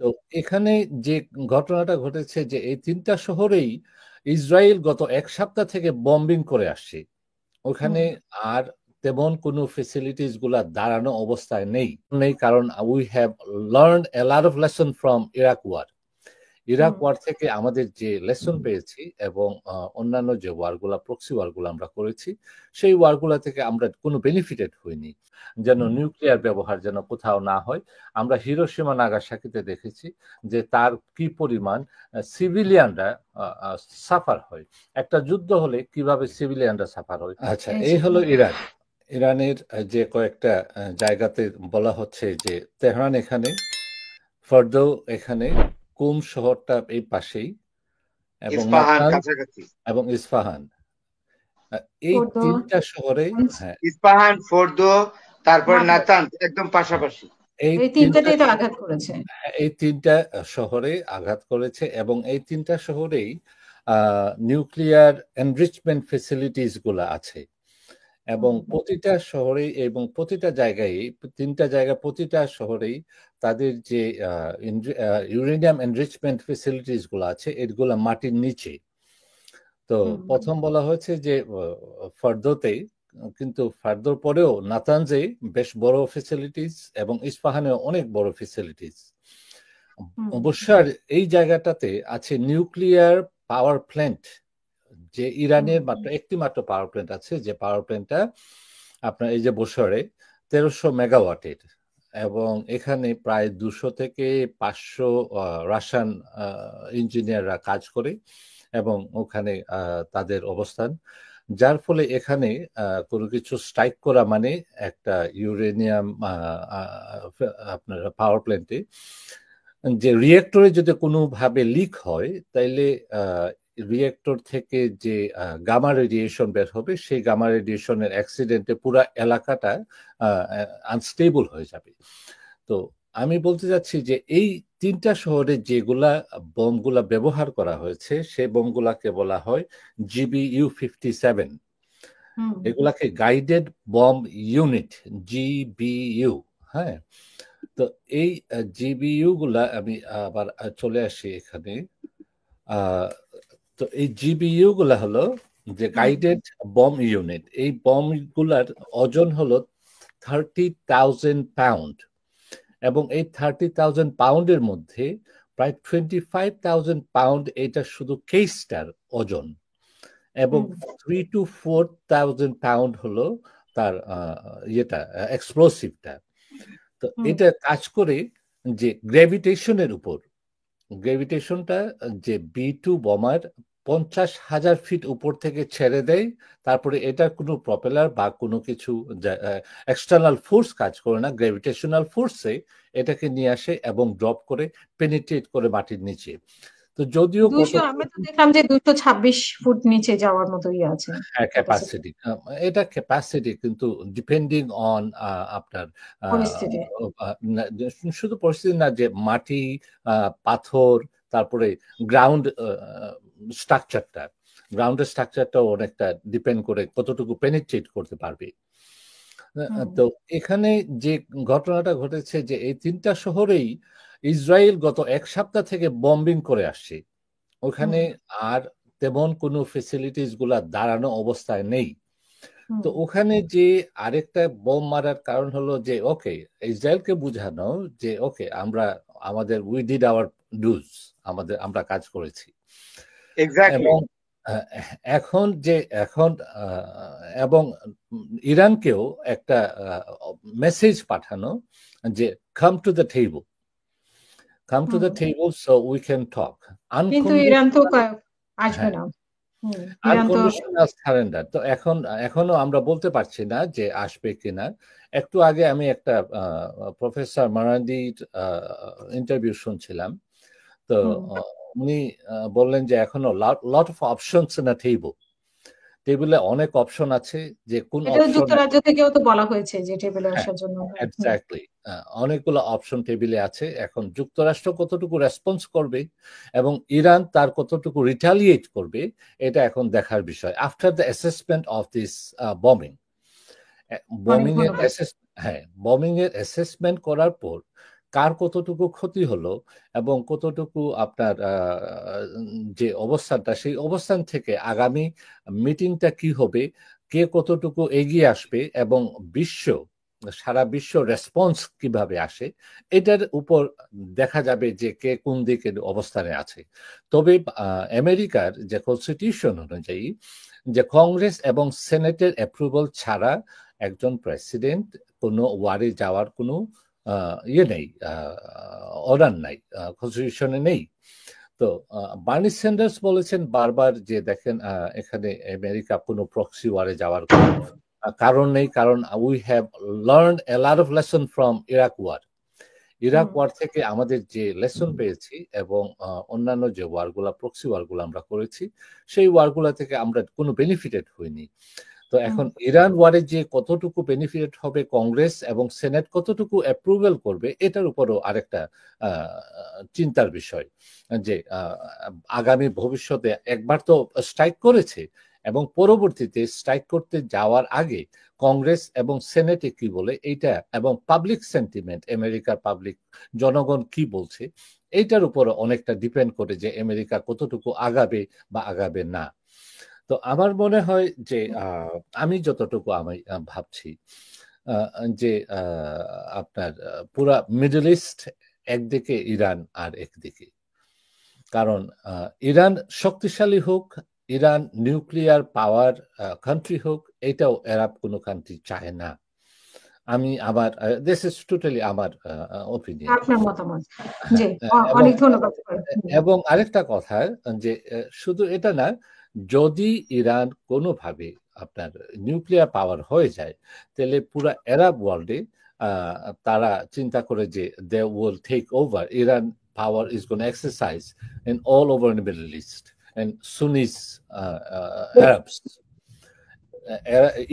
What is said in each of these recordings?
তো এখানে যে ঘটনাটা ঘটেছে যে এই তিনটা শহরেই ইসরায়েল গত এক সপ্তাহ থেকে বম্বিং করে আসছে। ওখানে আর তেমন কোনো ফেসিলিটিস গুলা দাঁড়ানো অবস্থায় নেই নেই কারণ we have learn a lot of lesson from Iraq war. Iraq war থেকে আমাদের যে লেসন পেয়েছি এবং অন্যান্য যে ওয়ারগুলা প্রক্সি ওয়ারগুলো আমরা করেছি সেই ওয়ারগুলা থেকে আমরা কোনো বেনিফিটেড হইনি। যেন নিউক্লিয়ার ব্যবহার যেন কোথাও না হয়। আমরা হিরোশিমা নাগাসাকিতে দেখেছি যে তার কি পরিমাণ সিভিলিয়ানরা সাফার হয়। একটা যুদ্ধ হলে কিভাবে সিভিলিয়ানরা সাফার হয়। আচ্ছা, এই হলো ইরান। ইরানের যে কয়েকটা জায়গাতে বলা হচ্ছে যে তেহরান এখানে, ফর্দো এখানে, কুম শহরটা এই পাশেই, এবং ইস্পাহান নাতান কাছাকাছি। এবং ইস্পাহান। এই তিনটা শহরে, হ্যাঁ, ইস্পাহান, ফোর্দো, তারপর নাতান একদম পাশাপাশি। এই তিনটা আঘাত করেছে। এই তিনটা শহরে আঘাত করেছে এবং এই তিনটা শহরেই নিউক্লিয়ার এনরিচমেন্ট ফেসিলিটিস গুলা আছে এবং প্রতিটা শহরে এবং প্রতিটা জায়গায়, তিনটা জায়গা প্রতিটা শহরেই তাদের যে ইউরেনিয়াম এনরিচমেন্ট ফেসিলিটিস গুলো আছে এগুলা মাটির নিচে। তো প্রথম বলা হয়েছে যে ফর্দোতে, কিন্তু ফার্দোর পরেও নাতানজে বেশ বড় ফেসিলিটিস এবং ইস্পাহানে অনেক বড় ফেসিলিটিস। অবশ্যই এই জায়গাটাতে আছে নিউক্লিয়ার পাওয়ার প্ল্যান্ট, যে ইরানের মাত্র একটি মাত্র পাওয়ার প্ল্যান্ট আছে, যে পাওয়ার প্ল্যান্টটা আপনার এই যে বছরে 1300 মেগাওয়াটের, এবং এখানে প্রায় 200 থেকে 500 রাশিয়ান ইঞ্জিনিয়াররা কাজ করে এবং ওখানে তাদের অবস্থান, যার ফলে এখানে কোনো কিছু স্ট্রাইক করা মানে একটা ইউরেনিয়াম আপনার পাওয়ার প্ল্যান্টে যে রিয়েক্টরে যদি কোনোভাবে লিক হয় তাইলে রিয়েক্টর থেকে যে গামা রেডিয়েশন বের হবে সেই গামা রেডিয়েশনের অ্যাক্সিডেন্টে পুরো এলাকাটা আনস্টেবল হয়ে যাবে। তো আমি বলতে যাচ্ছি যে এই তিনটা শহরে যেগুলা বোমগুলা ব্যবহার করা হয়েছে সেই বোমগুলাকে বলা হয় GBU-57। এগুলাকে গাইডেড বম ইউনিট, GBU। হ্যাঁ, তো এই GBU গুলা, আমি আবার চলে আসি এখানে। তো এই GBU গুলা হলো যে গাইডেড বম ইউনিট। এই বম গুলার ওজন হলো 30,000 পাউন্ড এবং এই 30,000 পাউন্ডের মধ্যে প্রায় 25,000 পাউন্ড এটা শুধু কেসটার ওজন এবং 3 to 4,000 পাউন্ড হলো তার ইয়েটা এক্সপ্লোসিভটা। তো এটা কাজ করে যে গ্র্যাভিটেশনের উপর, গ্র্যাভিটেশনটা যে B2 বোমার 50,000 ফিট উপর থেকে ছেড়ে দেয়, তারপরে এটার কোনো প্রপেলার বা কোনো কিছু এক্সটার্নাল ফোর্স কাজ করে না, গ্র্যাভিটেশনাল ফোর্সে এটাকে নিয়ে আসে এবং ড্রপ করে পেনিট্রেট করে মাটির নিচে। তো যদিও আমি তো দেখলাম যে 226 ফুট নিচে যাওয়ার মতোই আছে ক্যাপাসিটি, এটা ক্যাপাসিটি, কিন্তু ডিপেন্ডিং অন আপনার শুধু পরিস্থিতি না, যে মাটি, পাথর, তারপরে গ্রাউন্ড গ্রাউন্ডের স্ট্রাকচারটাও অনেকটা ডিপেন্ড করে কতটুকু পেনিট্রেট করতে পারবে। তো এখানে যে ঘটনাটা ঘটেছে যে এই তিনটা শহরেই ইসরায়েল গত এক সপ্তাহ থেকে বম্বিং করে আসছে। ওখানে আর তেমন কোনো ফেসিলিটিস গুলা দাঁড়ানো অবস্থায় নেই। তো ওখানে যে আরেকটা বোম মারার কারণ হলো যে ওকে, ইসরায়েলকে বুঝানো যে ওকে, আমাদের উই ডিড আওয়ার ডুজ, আমরা কাজ করেছি। এবং এবং ইরানকেও একটা মেসেজ পাঠানো যে come to the table, so we can talk. কিন্তু ইরান তো আসবে না। Unconditional surrender. তো এখনো আমরা বলতে পারছি না যে আসবে কিনা। একটু আগে আমি একটা প্রফেসর মারান্ডির ইন্টারভিউ শুনছিলাম। তো উনি বললেন যে এখনো lot of options in a টেবিলে অনেক অপশন আছে, যে কোন অপশন যুক্তরাজ্য থেকেও তো বলা হয়েছে যে টেবিলে আসার জন্য। এক্স্যাক্টলি, অনেকগুলো অপশন টেবিলে আছে। এখন যুক্তরাষ্ট্র কতটুকু রেসপন্স করবে এবং ইরান তার কতটুকু রিটালিয়েট করবে, এটা এখন দেখার বিষয়। After the assessment of this বমিং এর অ্যাসেসমেন্ট করার পর কার কতটুকু ক্ষতি হলো এবং কতটুকু আপনার যে অবস্থানটা, সেই অবস্থান থেকে আগামী মিটিংটা কি হবে, কে কতটুকু এগিয়ে আসবে এবং সারা বিশ্ব রেসপন্স কিভাবে আসে, এটার উপর দেখা যাবে যে কে কোন দিকের অবস্থানে আছে। তবে আমেরিকার যে কনস্টিটিউশন অনুযায়ী যে কংগ্রেস এবং সেনেটের অ্যাপ্রুভাল ছাড়া একজন প্রেসিডেন্ট কোনো ওয়ারে যাওয়ার কোনো ইয়ে নেই, অর্ডার নাই, কনস্টিটিউশনে নেই। তো বার্নি স্যান্ডার্স বলেছেন বারবার যে দেখেন এখানে আমেরিকা কোনো প্রক্সি ওয়ারে যাওয়ার কোনো কারণ নেই, কারণ we have learn a lot of lesson from Iraq war. Iraq war থেকে আমাদের যে লেসন পেয়েছি এবং অন্যান্য যে ওয়ারগুলা, প্রক্সি ওয়ারগুলো আমরা করেছি, সেই ওয়ারগুলা থেকে আমরা কোনো বেনিফিটেড হইনি। তো এখন ইরান ওয়ারে যে কতটুকু বেনিফিট হবে, কংগ্রেস এবং সেনেট কতটুকু অ্যাপ্রুভাল করবে, এটার উপরও আরেকটা চিন্তার বিষয়। যে আগামী ভবিষ্যতে একবার তো স্ট্রাইক করেছে এবং পরবর্তীতে স্ট্রাইক করতে যাওয়ার আগে কংগ্রেস এবং সেনেটে কি বলে এইটা, এবং পাবলিক সেন্টিমেন্ট, আমেরিকার পাবলিক জনগণ কি বলছে, এইটার উপর অনেকটা ডিপেন্ড করে যে আমেরিকা কতটুকু আগাবে বা আগাবে না। তো আমার মনে হয় যে আমি যতটুকু আমি ভাবছি যে আপনার পুরা মিডল ইস্ট একদিকে, ইরান আর একদিকে। কারণ ইরান শক্তিশালী হোক, ইরান নিউক্লিয়ার পাওয়ার কান্ট্রি হোক, এটাও আরব কোনো কান্ট্রি চায় না। আমি আমার দিস ইজ টোটালি আমার ওপিনিয়ন। আপনার মতামত। জি, অনেক ধন্যবাদ। এবং আরেকটা কথা যে শুধু এটা না, যদি ইরান কোনোভাবে আপনার নিউক্লিয়ার পাওয়ার হয়ে যায়, তাহলে পুরো আরব ওয়ার্ল্ডে তারা চিন্তা করে যে they will take over, Iran power is going to exercise in all over the Middle East and Sunnis Arabs.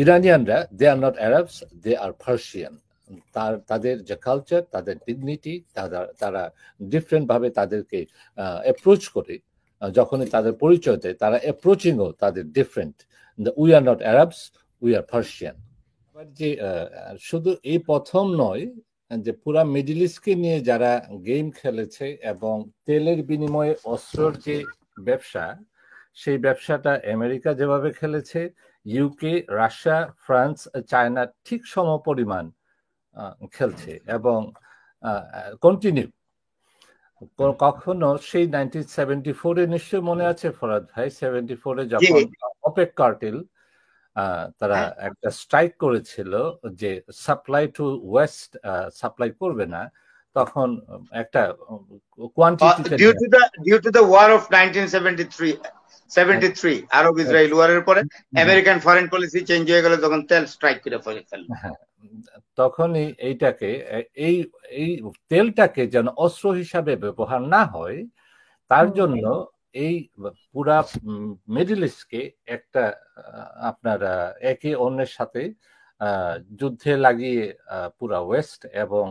Iranianরা, they are not Arabs, they are Persian. তাদের যে কালচার, তাদের ডিগনিটি, তারা ডিফারেন্ট ভাবে তাদেরকে অ্যাপ্রোচ করে, যখনই তাদের পরিচয় দেয়, তারা অ্যাপ্রোচিংও তাদের different. We are not Arabs, we are Persian. যে শুধু এই প্রথম নয়, যে পুরা মিডল ইস্টকে নিয়ে যারা গেম খেলেছে এবং তেলের বিনিময়ে অস্ত্রের যে ব্যবসা, সেই ব্যবসাটা আমেরিকা যেভাবে খেলেছে, ইউকে, রাশিয়া, ফ্রান্স, চায়না ঠিক সমপরিমাণ খেলছে এবং কন্টিনিউ। কখনো সেই 1974-এ নিশ্চয় মনে আছে ফরাদ ভাই, 74-এ যখন ওপেক কার্টেল তারা একটা স্ট্রাইক করেছিল যে সাপ্লাই টু ওয়েস্ট সাপ্লাই করবে না, তখন একটা কোয়ান্টিটিতে due to the war of 1973 Arab Israel ওয়ারের পরে আমেরিকান ফরেন পলিসি চেঞ্জ হয়ে গেল, তখন তেল স্ট্রাইক করে ফেলল। তখনই এইটাকে, এই তেলটাকে যেন অস্ত্র হিসাবে ব্যবহার না হয়, তার জন্য এই পুরা মিডল ইস্টকে একটা আপনার একে অন্যের সাথে যুদ্ধে লাগিয়ে পুরা ওয়েস্ট এবং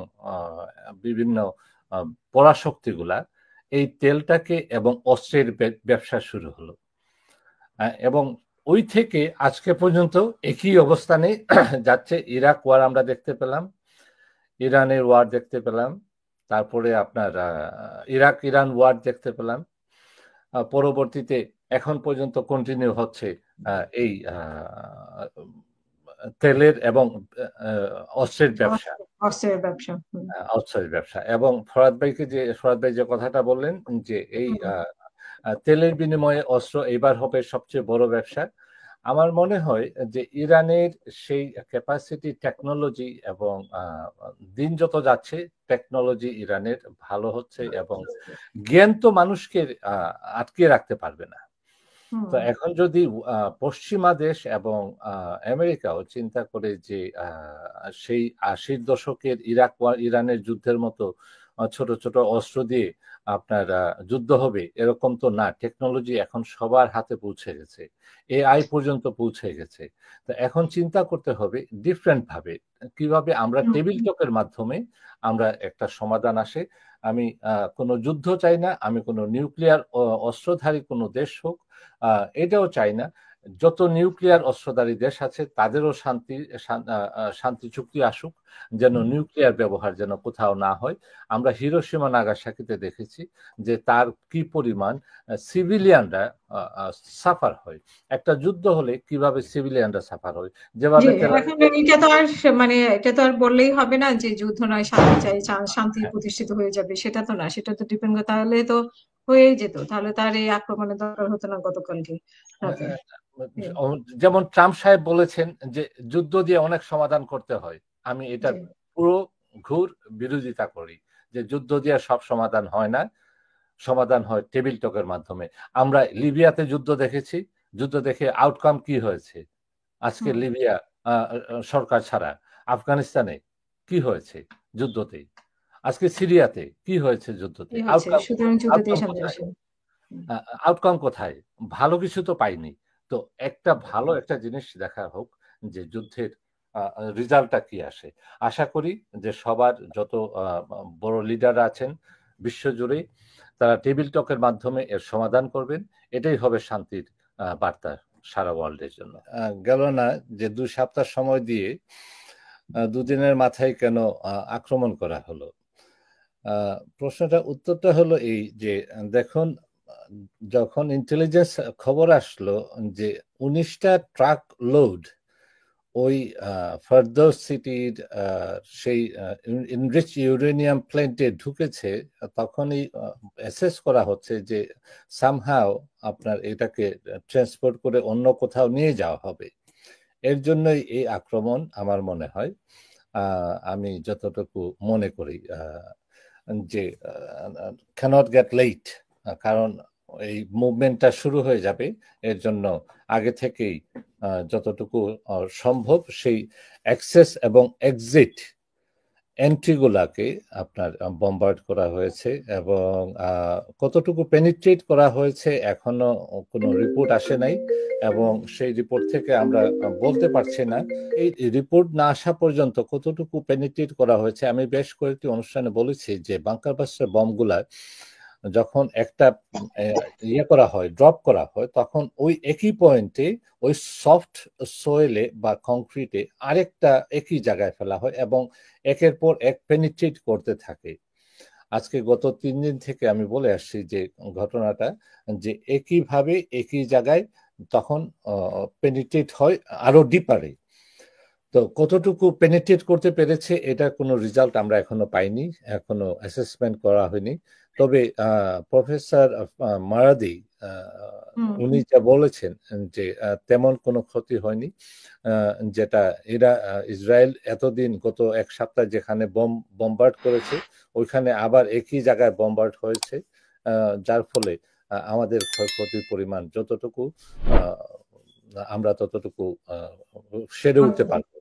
বিভিন্ন পরাশক্তিগুলা এই তেলটাকে এবং অস্ত্রের ব্যবসা শুরু হলো। এবং ওই থেকে আজকে পর্যন্ত একই অবস্থানে যাচ্ছে। ইরাক ওয়ার আমরা দেখতে পেলাম, ইরানের ওয়ার দেখতে পেলাম, তারপরে আপনার ইরাক ইরান ওয়ার দেখতে পেলাম, পরবর্তীতে এখন পর্যন্ত কন্টিনিউ হচ্ছে এই তেলের এবং অস্ত্রের ব্যবসা। এবং ফরাদ ভাই যে কথাটা বললেন যে এই তেলের বিনিময়ে অস্ত্র এইবার হবে সবচেয়ে বড় ব্যবসা। আমার মনে হয় যে ইরানের সেই ক্যাপাসিটি, টেকনোলজি এবং দিন যত যাচ্ছে টেকনোলজি ইরানের ভালো হচ্ছে এবং জ্ঞান তো মানুষকে আটকে রাখতে পারবে না। তো এখন যদি পশ্চিমা দেশ এবং আমেরিকাও চিন্তা করে যে সেই 80-র দশকের ইরানের যুদ্ধের মতো ছোট ছোট অস্ত্র দিয়ে আপনার যুদ্ধ হবে, এরকম তো না। টেকনোলজি এখন সবার হাতে পৌঁছে গেছে, এআই পর্যন্ত পৌঁছে গেছে। তো এখন চিন্তা করতে হবে ডিফারেন্ট ভাবে কিভাবে আমরা টেবিল টকের মাধ্যমে আমরা একটা সমাধান আসে। আমি কোনো যুদ্ধ চাই না, আমি কোনো নিউক্লিয়ার অস্ত্রধারী কোনো দেশ হোক এটাও চাই না। যত নিউক্লিয়ার অস্ত্রধারী দেশ আছে তাদেরও শান্তি চুক্তি আসুক, যেন নিউক্লিয়ার ব্যবহার যেন কোথাও না হয়। আমরা হিরোশিমা নাগাসাকিতে দেখেছি যে তার কি পরিমাণ সিভিলিয়ানরা সাফার হয়। একটা যুদ্ধ হলে কিভাবে সিভিলিয়ানরা সাফার হয়, যেভাবে এখন এটা তো আর মানে এটা তো আর বললেই হবে না যে যুদ্ধ নয় শান্তি চাই, শান্তি প্রতিষ্ঠিত হয়ে যাবে, সেটা তো না, সেটা তো ডিপেন্ড করে, তাহলে তো হয়েই যেত, তাহলে তার এই আক্রমণের দরকার হতো না গতকালকে রাতে। যেমন ট্রাম্প সাহেব বলেছেন যে যুদ্ধ দিয়ে অনেক সমাধান করতে হয়। আমি এটা পুরো ঘুর বিরোধিতা করি যে যুদ্ধ দিয়ে সব সমাধান হয় না, সমাধান হয় টেবিল টকের মাধ্যমে। আমরা লিবিয়াতে যুদ্ধ দেখেছি, যুদ্ধ দেখে আউটকাম কি হয়েছে? আজকে লিবিয়া সরকার ছাড়া। আফগানিস্তানে কি হয়েছে যুদ্ধতে? আজকে সিরিয়াতে কি হয়েছে যুদ্ধতে? আউটকাম কোথায়? ভালো কিছু তো পাইনি। তো ভালো একটা জিনিস দেখা হোক যে যুদ্ধের রেজাল্টটা কি আসে। আশা করি যে সবার যত বড় লিডার আছেন বিশ্বজুড়ে তারা টেবিল টকের মাধ্যমে এর সমাধান করবেন। এটাই হবে শান্তির বার্তা সারা ওয়ার্ল্ডের জন্য। গেল না যে 2 সপ্তাহ সময় দিয়ে দুদিনের মাথায় কেন আক্রমণ করা হলো? প্রশ্নটা উত্তরটা হলো এই যে দেখুন, যখন ইন্টেলিজেন্স খবর আসলো যে 19টা ট্রাক লোড ওই ফারদৌস সিটির সেই এনরিচ ইউরেনিয়াম প্ল্যান্টে ঢুকেছে, তখনই অ্যাসেস করা হচ্ছে যে সামহাও আপনার এটাকে ট্রান্সপোর্ট করে অন্য কোথাও নিয়ে যাওয়া হবে। এর জন্যই এই আক্রমণ আমার মনে হয়। আমি যতটুকু মনে করি যে ক্যানট গেট লেট, কারণ এই মুভমেন্টটা শুরু হয়ে যাবে। এর জন্য আগে থেকেই যতটুকু সম্ভব সেই অ্যাক্সেস এবং এক্সিট এন্ট্রিগুলাকে আপনার বম্বার্ড করা হয়েছে, এবং কতটুকু পেনিট্রেট করা হয়েছে এখনো কোনো রিপোর্ট আসে নাই, এবং সেই রিপোর্ট থেকে আমরা বলতে পারছি না। এই রিপোর্ট না আসা পর্যন্ত কতটুকু পেনিট্রেট করা হয়েছে, আমি বেশ কয়েকটি অনুষ্ঠানে বলেছি যে বাংকার বাস্টার বমগুলা যখন একটা করা হয়, ড্রপ করা হয়, তখন ওই একই পয়েন্টে ওই সফট সোয়েলে বা কংক্রিটে আরেকটা একই জায়গায় ফেলা হয় এবং একের পর এক পেনিট্রেট করতে থাকে। আজকে গত 3 দিন থেকে আমি বলে আসছি যে ঘটনাটা যে একইভাবে একই জায়গায় তখন পেনিট্রেট হয় আরো ডিপারে। তো কতটুকু পেনিট্রেট করতে পেরেছে এটা কোনো রেজাল্ট আমরা এখনো পাইনি, এখনো অ্যাসেসমেন্ট করা হয়নি। তবে প্রফেসর মারাদি উনি যা বলেছেন যে তেমন কোনো ক্ষতি হয়নি, যেটা ইসরায়েল এতদিন গত 1 সপ্তাহ যেখানে বম্বার্ড করেছে ওইখানে আবার একই জায়গায় বম্বার্ড হয়েছে, যার ফলে আমাদের ক্ষয়ক্ষতির পরিমাণ যতটুকু আমরা ততটুকু সেরে উঠতে পারবো।